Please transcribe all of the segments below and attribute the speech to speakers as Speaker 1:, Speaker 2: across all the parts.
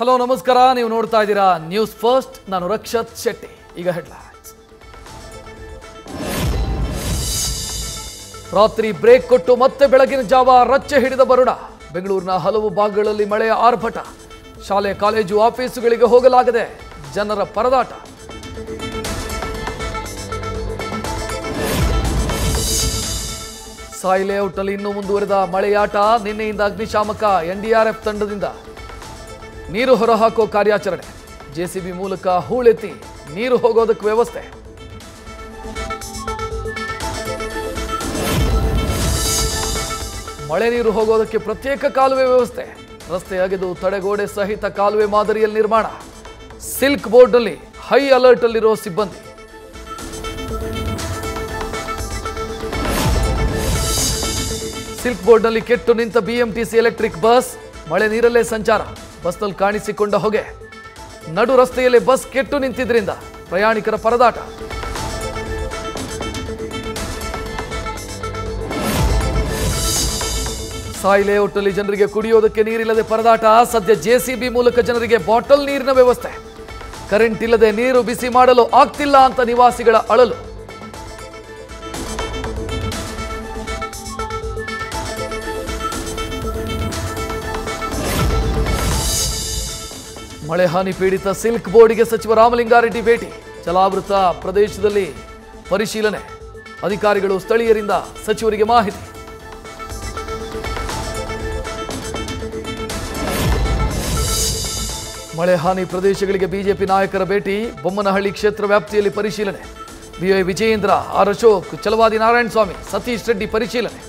Speaker 1: Hello ನಮಸ್ಕಾರ, ನೀವು ನೋಡ್ತಾ ಇದ್ದೀರಾ ನ್ಯೂಸ್ ಫಸ್ಟ್. ನಾನು ರಕ್ಷತ್ ಶೆಟ್ಟಿ. ಈಗ ಹೆಡ್ಲೈನ್ಸ್. ರಾತ್ರಿ ಬ್ರೇಕ್ ಕೊಟ್ಟು ಮತ್ತೆ ಬೆಳಗಿನ ಜಾವ ರಚ್ಚೆ ಹಿಡಿದ ಬರುಣ. ಬೆಂಗಳೂರಿನ ಹಲವು ಭಾಗಗಳಲ್ಲಿ ಮಳೆಯ ಆರ್ಭಟ. ಶಾಲೆ ಕಾಲೇಜು ಆಫೀಸುಗಳಿಗೆ ಹೋಗಲಾಗದೆ ಜನರ ಪರದಾಟ. ಸಾಯಿ ಲೇಔಟ್ನಲ್ಲಿ ಇನ್ನೂ ಮುಂದುವರೆದ ಮಳೆಯಾಟ. ನಿನ್ನೆಯಿಂದ ಅಗ್ನಿಶಾಮಕ ಎನ್ಡಿಆರ್ಎಫ್ ತಂಡದಿಂದ ನೀರು ಹೊರಹಾಕೋ ಕಾರ್ಯಾಚರಣೆ. ಜೆಸಿಬಿ ಮೂಲಕ ಹೂಳೆತ್ತಿ ನೀರು ಹೋಗೋದಕ್ಕೆ ವ್ಯವಸ್ಥೆ. ಮಳೆ ನೀರು ಹೋಗೋದಕ್ಕೆ ಪ್ರತ್ಯೇಕ ಕಾಲುವೆ ವ್ಯವಸ್ಥೆ. ರಸ್ತೆ ಅಗೆದು ತಡೆಗೋಡೆ ಸಹಿತ ಕಾಲುವೆ ಮಾದರಿಯಲ್ಲಿ ನಿರ್ಮಾಣ. ಸಿಲ್ಕ್ ಬೋರ್ಡ್ನಲ್ಲಿ ಹೈ ಅಲರ್ಟ್ ಅಲ್ಲಿರೋ ಸಿಬ್ಬಂದಿ. ಸಿಲ್ಕ್ ಬೋರ್ಡ್ನಲ್ಲಿ ಕೆಟ್ಟು ನಿಂತ ಬಿಎಂಟಿಸಿ ಎಲೆಕ್ಟ್ರಿಕ್ ಬಸ್. ಮಳೆ ನೀರಲ್ಲೇ ಸಂಚಾರ. ಬಸ್ನಲ್ಲಿ ಕಾಣಿಸಿಕೊಂಡ ಹೊಗೆ. ನಡು ರಸ್ತೆಯಲ್ಲಿ ಬಸ್ ಕೆಟ್ಟು ನಿಂತಿದ್ರಿಂದ ಪ್ರಯಾಣಿಕರ ಪರದಾಟ. ಸಾಯಿ ಲೇಔಟ್ನಲ್ಲಿ ಜನರಿಗೆ ಕುಡಿಯೋದಕ್ಕೆ ನೀರಿಲ್ಲದೆ ಪರದಾಟ. ಸದ್ಯ ಜೆಸಿಬಿ ಮೂಲಕ ಜನರಿಗೆ ಬಾಟಲ್ ನೀರಿನ ವ್ಯವಸ್ಥೆ. ಕರೆಂಟ್ ಇಲ್ಲದೆ ನೀರು ಬಿಸಿ ಮಾಡಲು ಆಗ್ತಿಲ್ಲ ಅಂತ ನಿವಾಸಿಗಳ ಅಳಲು. ಮಳೆ ಹಾನಿ ಪೀಡಿತ ಸಿಲ್ಕ್ ಬೋರ್ಡ್ಗೆ ಸಚಿವ ರಾಮಲಿಂಗಾರೆಡ್ಡಿ ಭೇಟಿ. ಜಲಾವೃತ ಪ್ರದೇಶದಲ್ಲಿ ಪರಿಶೀಲನೆ. ಅಧಿಕಾರಿಗಳು ಸ್ಥಳೀಯರಿಂದ ಸಚಿವರಿಗೆ ಮಾಹಿತಿ. ಮಳೆ ಹಾನಿ ಪ್ರದೇಶಗಳಿಗೆ ಬಿಜೆಪಿ ನಾಯಕರ ಭೇಟಿ. ಬೊಮ್ಮನಹಳ್ಳಿ ಕ್ಷೇತ್ರ ವ್ಯಾಪ್ತಿಯಲ್ಲಿ ಪರಿಶೀಲನೆ. ಬಿವೈ ವಿಜಯೇಂದ್ರ, ಆರ್ ಅಶೋಕ್, ಚಲವಾದಿ ನಾರಾಯಣಸ್ವಾಮಿ, ಸತೀಶ್ ರೆಡ್ಡಿ ಪರಿಶೀಲನೆ.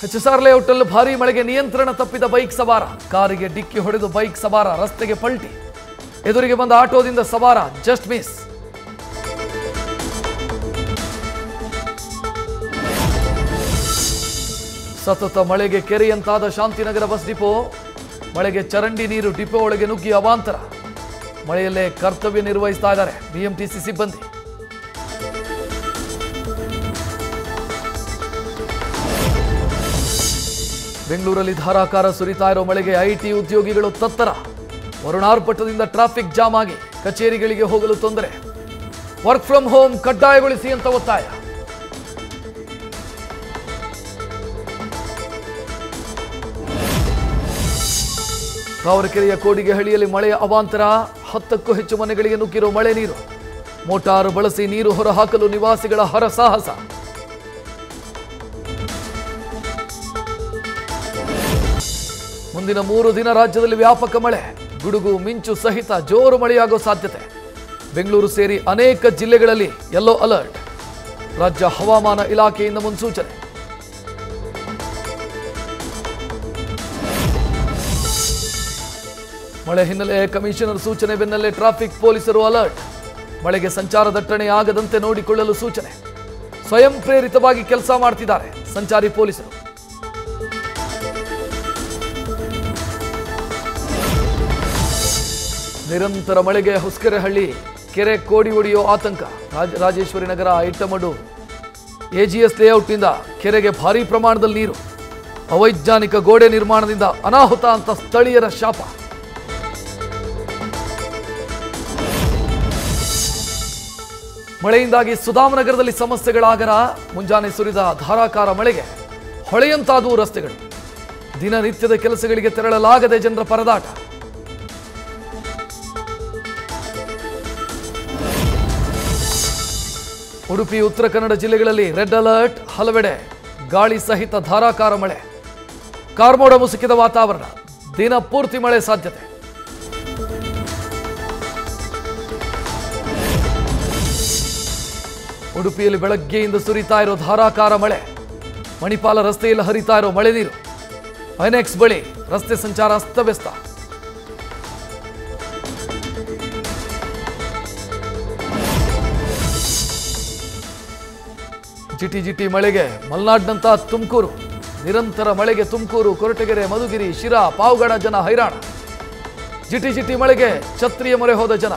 Speaker 1: ಎಚ್ಎಸ್ಆರ್ ಲೇಔಟ್ನಲ್ಲಿ ಭಾರೀ ಮಳೆಗೆ ನಿಯಂತ್ರಣ ತಪ್ಪಿದ ಬೈಕ್ ಸವಾರ. ಕಾರಿಗೆ ಡಿಕ್ಕಿ ಹೊಡೆದು ಬೈಕ್ ಸವಾರ ರಸ್ತೆಗೆ ಪಲ್ಟಿ. ಎದುರಿಗೆ ಬಂದ ಆಟೋದಿಂದ ಸವಾರ ಜಸ್ಟ್ ಮಿಸ್. ಸತತ ಮಳೆಗೆ ಕೆರೆಯಂತಾದ ಶಾಂತಿನಗರ ಬಸ್ ಡಿಪೋ. ಮಳೆಗೆ ಚರಂಡಿ ನೀರು ಡಿಪೋ ಒಳಗೆ ನುಗ್ಗಿ ಅವಾಂತರ. ಮಳೆಯಲ್ಲೇ ಕರ್ತವ್ಯ ನಿರ್ವಹಿಸ್ತಾ ಇದ್ದಾರೆ ಬಿಎಂಟಿಸಿ ಸಿಬ್ಬಂದಿ. ಬೆಂಗಳೂರಲ್ಲಿ ಧಾರಾಕಾರ ಸುರಿತಾ ಇರೋ ಮಳೆಗೆ ಐಟಿ ಉದ್ಯೋಗಿಗಳು ತತ್ತರ. ವರುಣಾರ್ಭಟದಿಂದ ಟ್ರಾಫಿಕ್ ಜಾಮ್ ಆಗಿ ಕಚೇರಿಗಳಿಗೆ ಹೋಗಲು ತೊಂದರೆ. ವರ್ಕ್ ಫ್ರಮ್ ಹೋಮ್ ಕಡ್ಡಾಯಗೊಳಿಸಿ ಅಂತ ಒತ್ತಾಯ. ತಾವರೆಕೆರೆಯ ಕೋಡಿಗೆಹಳ್ಳಿಯಲ್ಲಿ ಮಳೆಯ ಅವಾಂತರ. 10ಕ್ಕೂ ಹೆಚ್ಚು ಮನೆಗಳಿಗೆ ನುಗ್ಗಿರೋ ಮಳೆ ನೀರು. ಮೋಟಾರು ಬಳಸಿ ನೀರು ಹೊರಹಾಕಲು ನಿವಾಸಿಗಳ ಹರಸಾಹಸ. ಮುಂದಿನ 3 ದಿನ ರಾಜ್ಯದಲ್ಲಿ ವ್ಯಾಪಕ ಮಳೆ. ಗುಡುಗು ಮಿಂಚು ಸಹಿತ ಜೋರು ಮಳೆಯಾಗೋ ಸಾಧ್ಯತೆ. ಬೆಂಗಳೂರು ಸೇರಿ ಅನೇಕ ಜಿಲ್ಲೆಗಳಲ್ಲಿ ಯೆಲ್ಲೋ ಅಲರ್ಟ್. ರಾಜ್ಯ ಹವಾಮಾನ ಇಲಾಖೆಯಿಂದ ಮುನ್ಸೂಚನೆ. ಮಳೆ ಹಿನ್ನೆಲೆ ಕಮಿಷನರ್ ಸೂಚನೆ ಬೆನ್ನಲ್ಲೇ ಟ್ರಾಫಿಕ್ ಪೊಲೀಸರು ಅಲರ್ಟ್. ಮಳೆಗೆ ಸಂಚಾರ ದಟ್ಟಣೆ ಆಗದಂತೆ ನೋಡಿಕೊಳ್ಳಲು ಸೂಚನೆ. ಸ್ವಯಂ ಪ್ರೇರಿತವಾಗಿ ಕೆಲಸ ಮಾಡ್ತಿದ್ದಾರೆ ಸಂಚಾರಿ ಪೊಲೀಸರು. ನಿರಂತರ ಮಳೆಗೆ ಹೊಸಕೆರೆಹಳ್ಳಿ ಕೆರೆ ಕೋಡಿ ಒಡೆಯೋ ಆತಂಕ. ರಾಜೇಶ್ವರಿ ನಗರ, ಇಟ್ಟಮಡು, ಎಜಿಎಸ್ ಲೇಔಟ್ನಿಂದ ಕೆರೆಗೆ ಭಾರೀ ಪ್ರಮಾಣದಲ್ಲಿ ನೀರು. ಅವೈಜ್ಞಾನಿಕ ಗೋಡೆ ನಿರ್ಮಾಣದಿಂದ ಅನಾಹುತ ಅಂತ ಸ್ಥಳೀಯರ ಶಾಪ. ಮಳೆಯಿಂದಾಗಿ ಸುಧಾಮನಗರದಲ್ಲಿ ಸಮಸ್ಯೆಗಳಾಗರ. ಮುಂಜಾನೆ ಸುರಿದ ಧಾರಾಕಾರ ಮಳೆಗೆ ಹೊಳೆಯಂತಾದವು ರಸ್ತೆಗಳು. ದಿನನಿತ್ಯದ ಕೆಲಸಗಳಿಗೆ ತೆರಳಲಾಗದೆ ಜನರ ಪರದಾಟ. ಉಡುಪಿ, ಉತ್ತರ ಕನ್ನಡ ಜಿಲ್ಲೆಗಳಲ್ಲಿ ರೆಡ್ ಅಲರ್ಟ್. ಹಲವೆಡೆ ಗಾಳಿ ಸಹಿತ ಧಾರಾಕಾರ ಮಳೆ. ಕಾರ್ಮೋಡ ಮುಸುಕಿದ ವಾತಾವರಣ. ದಿನ ಪೂರ್ತಿ ಮಳೆ ಸಾಧ್ಯತೆ. ಉಡುಪಿಯಲ್ಲಿ ಬೆಳಗ್ಗೆಯಿಂದ ಸುರಿತಾ ಇರೋ ಧಾರಾಕಾರ ಮಳೆ. ಮಣಿಪಾಲ ರಸ್ತೆಯಲ್ಲಿ ಹರಿತಾ ಇರೋ ಮಳೆ ನೀರು. ಐನೆಕ್ಸ್ ಬಳಿ ರಸ್ತೆ ಸಂಚಾರ ಅಸ್ತವ್ಯಸ್ತ. ಜಿಟಿ ಮಳೆಗೆ ಮಲೆನಾಡಿನಂತ ತುಮಕೂರು. ನಿರಂತರ ಮಳೆಗೆ ತುಮಕೂರು, ಕೊರಟಗೆರೆ, ಮಧುಗಿರಿ, ಶಿರಾ, ಪಾವಗಡ ಜನ ಹೈರಾಣ. ಜಿಟಿ ಮಳೆಗೆ ಛತ್ರಿಯ ಮೊರೆ ಹೋದ ಜನ.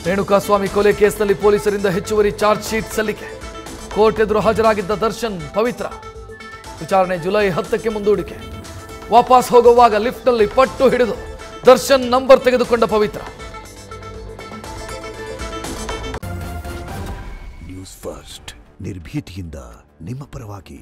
Speaker 1: ರೇಣುಕಾಸ್ವಾಮಿ ಕೊಲೆ ಕೇಸ್ನಲ್ಲಿ ಪೊಲೀಸರಿಂದ ಹೆಚ್ಚುವರಿ ಚಾರ್ಜ್ ಶೀಟ್ ಸಲ್ಲಿಕೆ. ಕೋರ್ಟ್ ಎದುರು ಹಾಜರಾಗಿದ್ದ ದರ್ಶನ್, ಪವಿತ್ರ ವಿಚಾರಣೆ ಜುಲೈ 10ಕ್ಕೆ ಮುಂದೂಡಿಕೆ. ವಾಪಸ್ ಹೋಗುವಾಗ ಲಿಫ್ಟ್ನಲ್ಲಿ ಪಟ್ಟು ಹಿಡಿದು ದರ್ಶನ್ ನಂಬರ್ ತೆಗೆದುಕೊಂಡ ಪವಿತ್ರ.
Speaker 2: ನ್ಯೂಸ್ ಫಸ್ಟ್, ನಿರ್ಭೀತಿಯಿಂದ ನಿಮ್ಮ ಪರವಾಗಿ.